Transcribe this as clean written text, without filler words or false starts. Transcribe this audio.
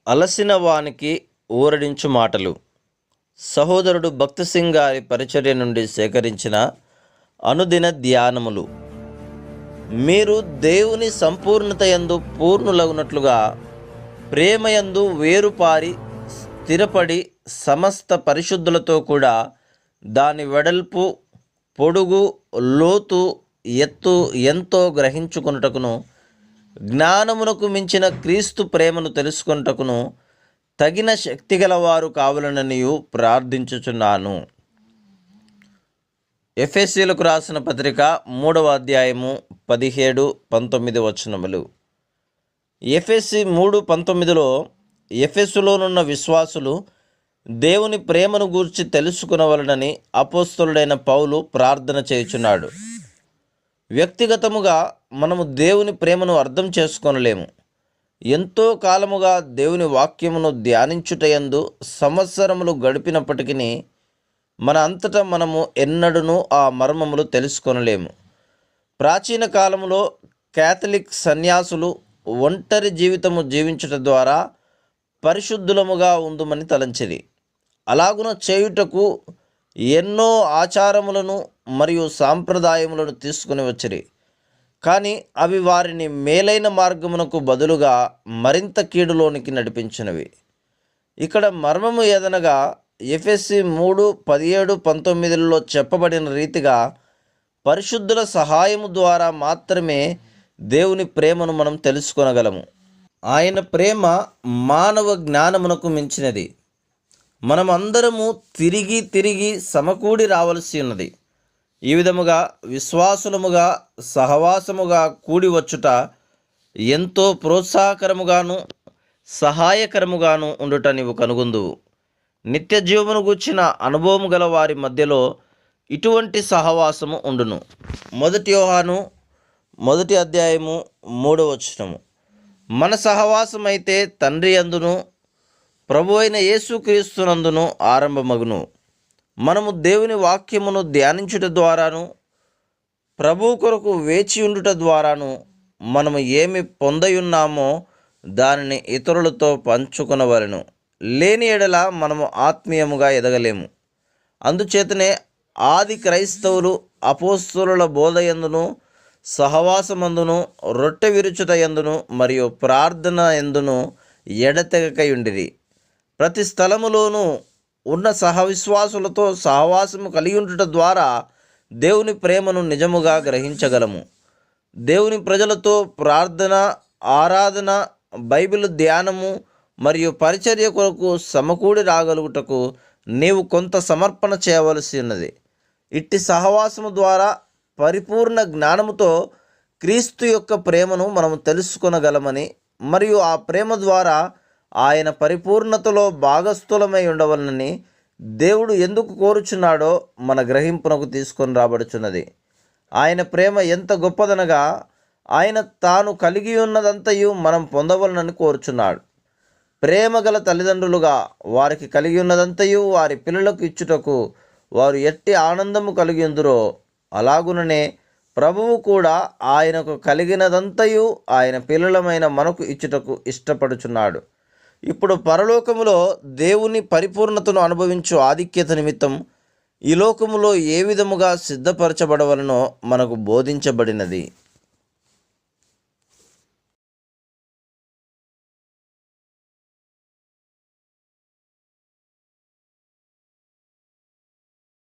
అలసిన వానికి ఊరడించు మాటలు. సహోదరుడు భక్తి సింగ్ గారి పరిచర్య నుండి సేకరించిన అనుదిన ధ్యానములు. మీరు దేవుని సంపూర్ణత యందు పూర్ణులగునట్లుగా ప్రేమయందు వేరుపారి స్థిరపడి సమస్త పరిశుద్ధులతో కూడా దాని వెడల్పు, పొడుగు, లోతు, ఎత్తు ఎంతో గ్రహించుకొనుటకును, జ్ఞానమునకు మించిన క్రీస్తు ప్రేమను తెలుసుకొనుటకును తగిన శక్తిగలవారు కావాలననియు ప్రార్థించుచున్నాను. ఎఫెసీయులకు రాసిన పత్రిక 3వ అధ్యాయము 17-19 వచనములు. ఎఫెసీ 3:19లో ఎఫెసులోనున్న విశ్వాసులు దేవుని ప్రేమను గూర్చి తెలుసుకునవలనని అపోస్తలుడైన పౌలు ప్రార్థన చేయుచున్నాడు. వ్యక్తిగతముగా మనము దేవుని ప్రేమను అర్థం చేసుకొనలేము. ఎంతో కాలముగా దేవుని వాక్యమును ధ్యానించుటయందు సంవత్సరములు గడిపినప్పటికీ మన అంతటా మనము ఎన్నడూనూ ఆ మర్మములు తెలుసుకొనలేము. ప్రాచీన కాలములో క్యాథలిక్ సన్యాసులు ఒంటరి జీవితము జీవించుట ద్వారా పరిశుద్ధులముగా ఉందుమని తలంచిరి. అలాగున చేయుటకు ఎన్నో ఆచారములను మరియు సాంప్రదాయములను తీసుకుని వచ్చిరి. కానీ అవి వారిని మేలైన మార్గమునకు బదులుగా మరింత కీడులోనికి నడిపించినవి. ఇక్కడ మర్మము ఏదనగా ఎఫెసీ 3:17-19లో చెప్పబడిన రీతిగా పరిశుద్ధుల సహాయము ద్వారా మాత్రమే దేవుని ప్రేమను మనం తెలుసుకొనగలము. ఆయన ప్రేమ మానవ జ్ఞానమునకు మించినది. మనమందరము తిరిగి సమకూడి రావలసి ఉన్నది. ఈ విధముగా విశ్వాసులముగా సహవాసముగా కూడి వచ్చుట ఎంతో ప్రోత్సాహకరముగాను సహాయకరముగాను ఉండుట నీవు కనుగొందువు. నిత్య జీవమును గూర్చిన అనుభవము గల వారి మధ్యలో ఇటువంటి సహవాసము ఉండును. 1 యోహాను 1వ అధ్యాయము 3వ వచనము. మన సహవాసమైతే తండ్రి యందును ప్రభు అయిన యేసుక్రీస్తునందును ఆరంభమగును. మనము దేవుని వాక్యమును ధ్యానించుట ద్వారాను ప్రభు కొరకు వేచి ఉండుట ద్వారాను మనము ఏమి పొందయున్నామో దానిని ఇతరులతో పంచుకొనవలెను. లేని ఎడల మనము ఆత్మీయముగా ఎదగలేము. అందుచేతనే ఆది క్రైస్తవులు అపోస్తలుల బోధయందును సహవాసమందును రొట్టె విరుచుట యందును మరియు ప్రార్థన యందును ఎడతెగకయుండిరి. ప్రతి స్థలములోనూ ఉన్న సహవిశ్వాసులతో సహవాసము కలిగి ఉండుట ద్వారా దేవుని ప్రేమను నిజముగా గ్రహించగలము. దేవుని ప్రజలతో ప్రార్థన, ఆరాధన, బైబిల్ ధ్యానము మరియు పరిచర్య కొరకు సమకూడి రాగలుగుటకు నీవు కొంత సమర్పణ చేయవలసి ఉన్నది. ఇట్టి సహవాసము ద్వారా పరిపూర్ణ జ్ఞానముతో క్రీస్తు యొక్క ప్రేమను మనము తెలుసుకొనగలమని మరియు ఆ ప్రేమ ద్వారా ఆయన పరిపూర్ణతలో భాగస్థులమై ఉండవలనని దేవుడు ఎందుకు కోరుచున్నాడో మన గ్రహింపునకు తీసుకొని రాబడుచున్నది. ఆయన ప్రేమ ఎంత గొప్పదనగా ఆయన తాను కలిగి ఉన్నదంతయు మనం పొందవలనని కోరుచున్నాడు. ప్రేమ గల తల్లిదండ్రులుగా వారికి కలిగి ఉన్నదంతయు వారి పిల్లలకు ఇచ్చుటకు వారు ఎట్టి ఆనందము కలిగి ఉందురో అలాగుననే ప్రభువు కూడా ఆయనకు కలిగినదంతయు ఆయన పిల్లలమైన మనకు ఇచ్చుటకు ఇష్టపడుచున్నాడు. ఇప్పుడు పరలోకములో దేవుని పరిపూర్ణతను అనుభవించు ఆధిక్యత నిమిత్తం ఈ లోకములో ఏ విధముగా సిద్ధపరచబడవలనో మనకు బోధించబడినది.